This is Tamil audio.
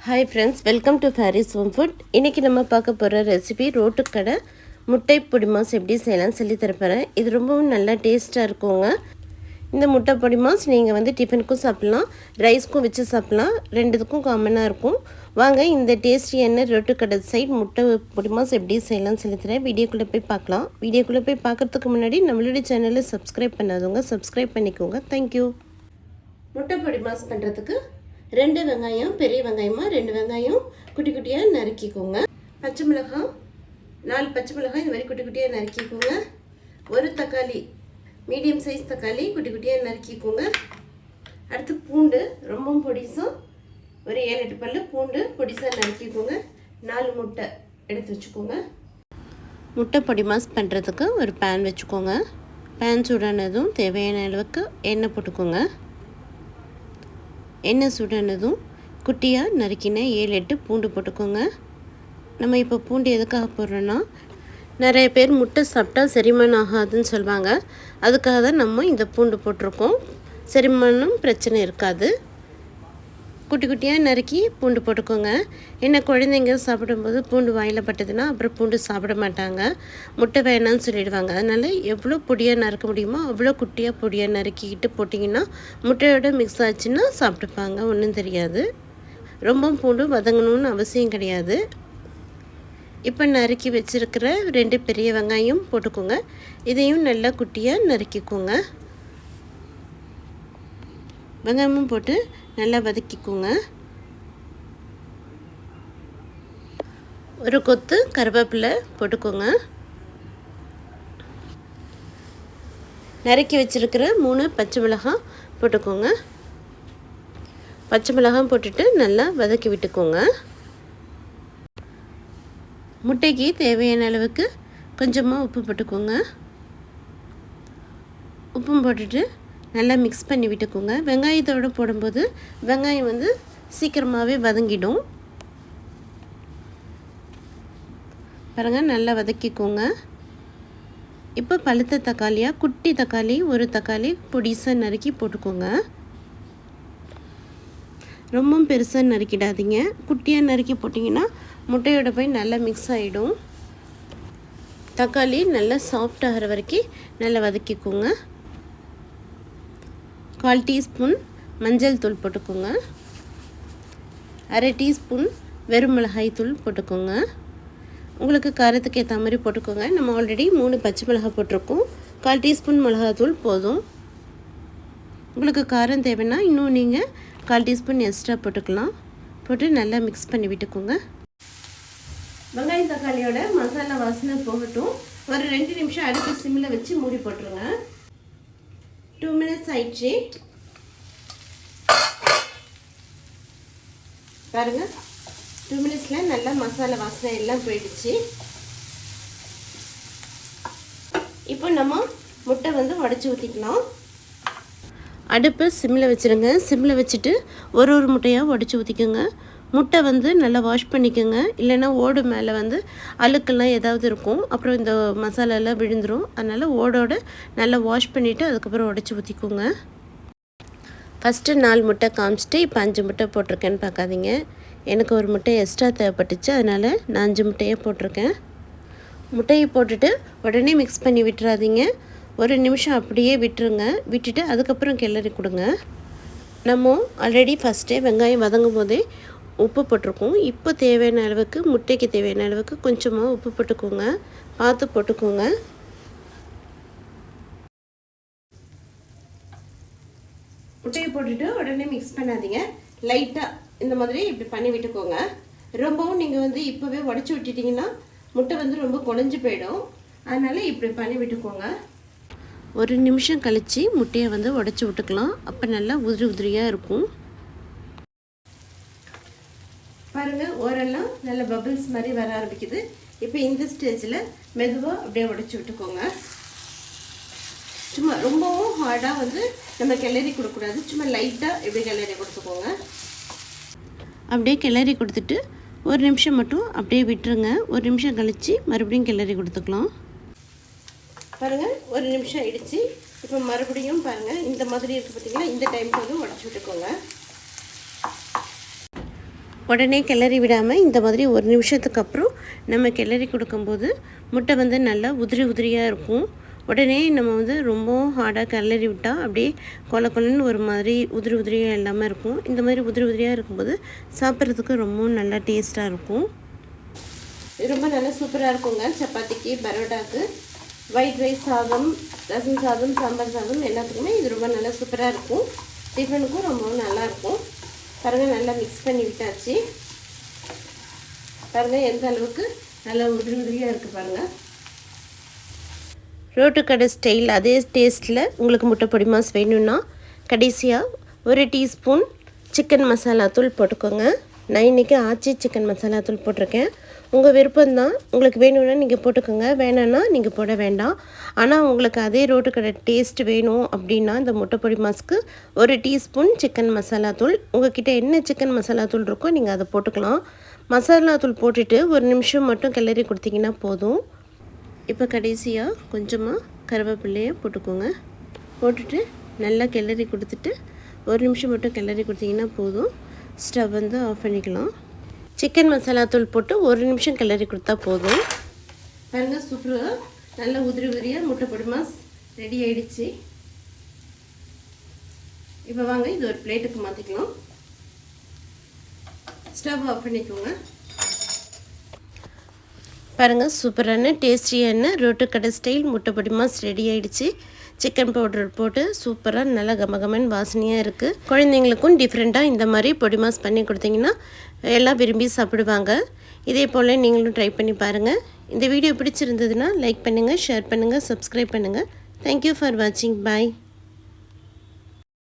Hi friends, welcome to Faris home food. இன்றைக்கி நம்ம பார்க்க போகிற ரெசிபி ரோட்டுக்கடை முட்டை பொடி மாஸ் எப்படி செய்யலாம்னு சொல்லி தரப்போகிறேன். இது ரொம்பவும் நல்லா டேஸ்ட்டாக இருக்குங்க. இந்த முட்டை பொடி மாஸ் நீங்கள் டிஃபனுக்கும் சாப்பிட்லாம், ரைஸ்க்கும் வச்சு சாப்பிட்லாம், ரெண்டுத்துக்கும் காமனாக இருக்கும். வாங்க இந்த டேஸ்டியான ரோட்டுக்கடை சைட் முட்டை பொடி மாஸ் எப்படி செய்யலாம்னு சொல்லி தரேன். வீடியோக்குள்ளே போய் பார்க்கலாம். வீடியோக்குள்ளே போய் பார்க்குறதுக்கு முன்னாடி நம்மளுடைய சேனலை சப்ஸ்கிரைப் பண்ணாதவங்க சப்ஸ்கிரைப் பண்ணிக்கோங்க. தேங்க்யூ. முட்டை பொடி மாஸ் பண்ணுறதுக்கு 2 வெங்காயம், பெரிய வெங்காயமாக 2 வெங்காயம் குட்டி குட்டியாக நறுக்கிக்கோங்க. பச்சை மிளகாய் 4 பச்சை மிளகாய் இந்த மாதிரி குட்டி குட்டியாக நறுக்கிக்கோங்க. ஒரு தக்காளி, மீடியம் சைஸ் தக்காளி குட்டி குட்டியாக நறுக்கிக்கோங்க. அடுத்து பூண்டு ரொம்பவும் பொடிசாக ஒரு 7-8 பல்லு பூண்டு பொடிசாக நறுக்கிக்கோங்க. 4 முட்டை எடுத்து வச்சுக்கோங்க. முட்டை பொடி மாஸ் பண்ணுறதுக்கு ஒரு பேன் வச்சுக்கோங்க. பேன் சூடானதும் தேவையான அளவுக்கு எண்ணெய் போட்டுக்கோங்க. எண்ணெய் சுடானதும் குட்டியாக நறுக்கின 7-8 பூண்டு போட்டுக்கோங்க. நம்ம இப்போ பூண்டு எதுக்காக போடுறோன்னா, நிறைய பேர் முட்டை சாப்பிட்டா செரிமானம் ஆகாதுன்னு சொல்லுவாங்க. அதுக்காக தான் நம்ம இந்த பூண்டு போட்டிருக்கோம். செரிமானம் பிரச்சனை இருக்காது. குட்டி குட்டியாக நறுக்கி பூண்டு போட்டுக்கோங்க. என்ன குழந்தைங்க சாப்பிடும்போது பூண்டு வாயில் பட்டதுன்னா அப்புறம் பூண்டு சாப்பிட மாட்டாங்க, முட்டை வேணான்னு சொல்லிடுவாங்க. அதனால் எவ்வளோ பொடியாக நறுக்க முடியுமோ அவ்வளோ குட்டியாக பொடியாக நறுக்கிக்கிட்டு போட்டிங்கன்னா முட்டையோட மிக்ஸ் ஆச்சுன்னா சாப்பிட்டுப்பாங்க, ஒன்றும் தெரியாது. ரொம்ப பூண்டு வதங்கணும்னு அவசியம் கிடையாது. இப்போ நறுக்கி வச்சுருக்கிற 2 பெரிய வெங்காயம் போட்டுக்கோங்க. இதையும் நல்லா குட்டியாக நறுக்கிக்கோங்க. வெங்காயமும் போட்டு நல்லா வதக்கிக்கோங்க. ஒரு கொத்து கருவேப்பிலை போட்டுக்கோங்க. நறுக்கி வச்சுருக்கிற 3 பச்சை மிளகாய் போட்டுக்கோங்க. பச்சை மிளகாய் போட்டுட்டு நல்லா வதக்கி விட்டுக்கோங்க. முட்டைக்கு தேவையான அளவுக்கு கொஞ்சமாக உப்பு போட்டுக்கோங்க. உப்பும் போட்டுட்டு நல்லா மிக்ஸ் பண்ணி விட்டுக்கோங்க. வெங்காயத்தோடு போடும்போது வெங்காயம் சீக்கிரமாகவே வதங்கிடும். பாருங்கள், நல்லா வதக்கிக்கோங்க. இப்போ பழுத்த தக்காளியாக குட்டி தக்காளி, ஒரு தக்காளி பொடிசாக நறுக்கி போட்டுக்கோங்க. ரொம்பவும் பெருசாக நறுக்கிடாதீங்க. குட்டியாக நறுக்கி போட்டிங்கன்னா முட்டையோட போய் நல்லா மிக்ஸ் ஆகிடும். தக்காளி நல்லா சாஃப்ட் ஆகிற வரைக்கும் நல்லா வதக்கிக்கோங்க. 1/4 டீஸ்பூன் மஞ்சள் தூள் போட்டுக்கோங்க. 1/2 டீஸ்பூன் வெறும் மிளகாய் தூள் போட்டுக்கோங்க. உங்களுக்கு காரத்துக்கு ஏற்ற மாதிரி போட்டுக்கோங்க. நம்ம ஆல்ரெடி 3 பச்சை மிளகாய் போட்டிருக்கோம். 1/4 டீஸ்பூன் மிளகாத்தூள் போதும். உங்களுக்கு காரம் தேவைன்னா இன்னும் நீங்கள் 1/4 டீஸ்பூன் எக்ஸ்ட்ரா போட்டுக்கலாம். போட்டு நல்லா மிக்ஸ் பண்ணி விட்டுக்கோங்க. வெங்காயம் தக்காளியோட மசாலா வாசனை போகட்டும். ஒரு 2 நிமிஷம் அடுப்பு சிம்மில் வச்சு மூடி போட்டுருங்க. 2 மினிட்ஸ் ஆயிடுச்சு. பாருங்கள், 2 மினிட்ஸில் நல்லா மசாலா வாசனை எல்லாம் போயிடுச்சு. இப்போ நம்ம முட்டை உடச்சி ஊற்றிக்கலாம். அடுப்பு சிம்மில் வச்சுருங்க. சிம்மில் வச்சுட்டு ஒரு முட்டையாக உடச்சி ஊற்றிக்கோங்க. முட்டை நல்லா வாஷ் பண்ணிக்கோங்க. இல்லைன்னா ஓடு மேலே அழுக்கெல்லாம் ஏதாவது இருக்கும், அப்புறம் இந்த மசாலாலாம் விழுந்துடும். அதனால் ஓடோடு நல்லா வாஷ் பண்ணிவிட்டு அதுக்கப்புறம் உடச்சி ஊற்றிக்கோங்க. ஃபஸ்ட்டு 4 முட்டை காமிச்சிட்டு இப்போ 5 முட்டை போட்டிருக்கேன்னு பார்க்காதீங்க. எனக்கு ஒரு முட்டை எக்ஸ்ட்ரா தேவைப்பட்டுச்சு, அதனால் நான் 5 முட்டையே போட்டிருக்கேன். முட்டையை போட்டுட்டு உடனே மிக்ஸ் பண்ணி விட்டுறாதீங்க. ஒரு நிமிஷம் அப்படியே விட்டுருங்க. விட்டுட்டு அதுக்கப்புறம் கிளறி கொடுங்க. நம்ம ஆல்ரெடி ஃபஸ்ட்டே வெங்காயம் வதங்கும் போதே உப்பு போட்டிருக்கோம். இப்போ தேவையான அளவுக்கு, முட்டைக்கு தேவையான அளவுக்கு கொஞ்சமாக உப்பு போட்டுக்கோங்க. பார்த்து போட்டுக்கோங்க. முட்டையை போட்டுட்டு உடனே மிக்ஸ் பண்ணாதீங்க. லைட்டாக இந்த மாதிரி இப்படி பண்ணி விட்டுக்கோங்க. ரொம்பவும் நீங்கள் இப்போவே உடச்சி விட்டுட்டிங்கன்னா முட்டை ரொம்ப குழஞ்சி போயிடும். அதனால் இப்படி பண்ணி விட்டுக்கோங்க. ஒரு நிமிஷம் கழித்து முட்டையை உடச்சி விட்டுக்கலாம். அப்போ நல்லா உதிரி உதிரியாக இருக்கும். பாருங்கள், ஓரெல்லாம் நல்ல பபிள்ஸ் மாதிரி வர ஆரம்பிக்குது. இப்போ இந்த ஸ்டேஜில் மெதுவாக அப்படியே உடச்சி விட்டுக்கோங்க. சும்மா ரொம்பவும் ஹார்டாக நம்ம கிளறி கொடுக்கக்கூடாது. சும்மா லைட்டாக இப்படி கிளறி கொடுத்துக்கோங்க. அப்படியே கிளறி கொடுத்துட்டு ஒரு நிமிஷம் மட்டும் அப்படியே விட்டுருங்க. ஒரு நிமிஷம் கழித்து மறுபடியும் கிளறி கொடுத்துக்கலாம். பாருங்கள், ஒரு நிமிஷம் ஆயிடுச்சு. இப்போ மறுபடியும் பாருங்கள், இந்த மாதிரி இருக்குது பார்த்தீங்களா, இந்த டைமுக்கு உடச்சி விட்டுக்கோங்க. உடனே கிளறி விடாமல் இந்த மாதிரி ஒரு நிமிஷத்துக்கு அப்புறம் நம்ம கிளறி கொடுக்கும்போது முட்டை வந்து நல்லா உதிரி உதிரியாக இருக்கும். உடனே நம்ம வந்து ரொம்ப ஹார்டாக கிளறி விட்டால் அப்படியே கொல கொலன்னு ஒரு மாதிரி உதிரி உதிரியாக இல்லாமல் இருக்கும். இந்த மாதிரி உதிரி உதிரியாக இருக்கும்போது சாப்பிட்றதுக்கு ரொம்பவும் நல்லா டேஸ்ட்டாக இருக்கும். ரொம்ப நல்லா சூப்பராக இருக்குங்க. சப்பாத்திக்கு, பரோட்டாக்கு, ஒயிட் ரைஸ் சாதம், ரசம் சாதம், சாம்பார் சாதம் எல்லாத்துக்குமே இது ரொம்ப நல்லா சூப்பராக இருக்கும். டிஃபனுக்கும் ரொம்பவும் நல்லாயிருக்கும். பாருங்கள், நல்லா மிக்ஸ் பண்ணி விட்டாச்சு. பாருங்கள் எந்த அளவுக்கு நல்லா உதிரி உதிரியாக இருக்குது பாருங்கள். ரோட்டு கடை ஸ்டைல் அதே டேஸ்ட்டில் உங்களுக்கு முட்டை பொடி மாஸ் வேணும்னா கடைசியாக ஒரு டீஸ்பூன் சிக்கன் மசாலா தூள் போட்டுக்கோங்க. நான் இன்றைக்கி ஆச்சி சிக்கன் மசாலா தூள் போட்டிருக்கேன். உங்கள் விருப்பம்தான், உங்களுக்கு வேணும்னா நீங்கள் போட்டுக்கோங்க, வேணும்னா நீங்கள் போட வேண்டாம். ஆனால் உங்களுக்கு அதே ரோட்டு கடை டேஸ்ட் வேணும் அப்படின்னா இந்த முட்டை பொடி மாஸ்க்கு ஒரு டீஸ்பூன் சிக்கன் மசாலா தூள், உங்கள்கிட்ட என்ன சிக்கன் மசாலா தூள் இருக்கோ நீங்கள் அதை போட்டுக்கலாம். மசாலா தூள் போட்டுட்டு ஒரு நிமிஷம் மட்டும் கிளறி கொடுத்தீங்கன்னா போதும். இப்போ கடைசியாக கொஞ்சமாக கருவேப்பிலையை போட்டுக்கோங்க. போட்டுட்டு நல்லா கிளறி கொடுத்துட்டு ஒரு நிமிஷம் மட்டும் கிளறி கொடுத்தீங்கன்னா போதும். ஸ்டவ் வந்து ஆஃப் பண்ணிக்கலாம். சிக்கன் மசாலா தூள் போட்டு ஒரு நிமிஷம் கிளறி கொடுத்தா போதும். பாருங்கள், சூப்பராக நல்லா உதிரி உதிரியாக முட்டை பொடி மாஸ் ரெடி ஆகிடுச்சு. இப்போ வாங்க இது ஒரு பிளேட்டுக்கு மாற்றிக்கலாம். ஸ்டவ் ஆஃப் பண்ணிக்கோங்க. பாருங்கள், சூப்பரான டேஸ்டியான ரோட்டு கடை ஸ்டைல் முட்டை பொடி மாஸ் ரெடி ஆகிடுச்சு. சிக்கன் பவுடர் போட்டு சூப்பராக நல்லா கமகமன் வாசனையாக இருக்குது. குழந்தைங்களுக்கும் டிஃப்ரெண்ட்டாக இந்த மாதிரி பொடி மாஸ் பண்ணி கொடுத்தீங்கன்னா எல்லாம் விரும்பி சாப்பிடுவாங்க. இதே போல் நீங்களும் ட்ரை பண்ணி பாருங்கள். இந்த வீடியோ பிடிச்சிருந்ததுன்னா லைக் பண்ணுங்கள், ஷேர் பண்ணுங்கள், சப்ஸ்கிரைப் பண்ணுங்கள். தேங்க்யூ ஃபார் வாட்சிங். பாய்.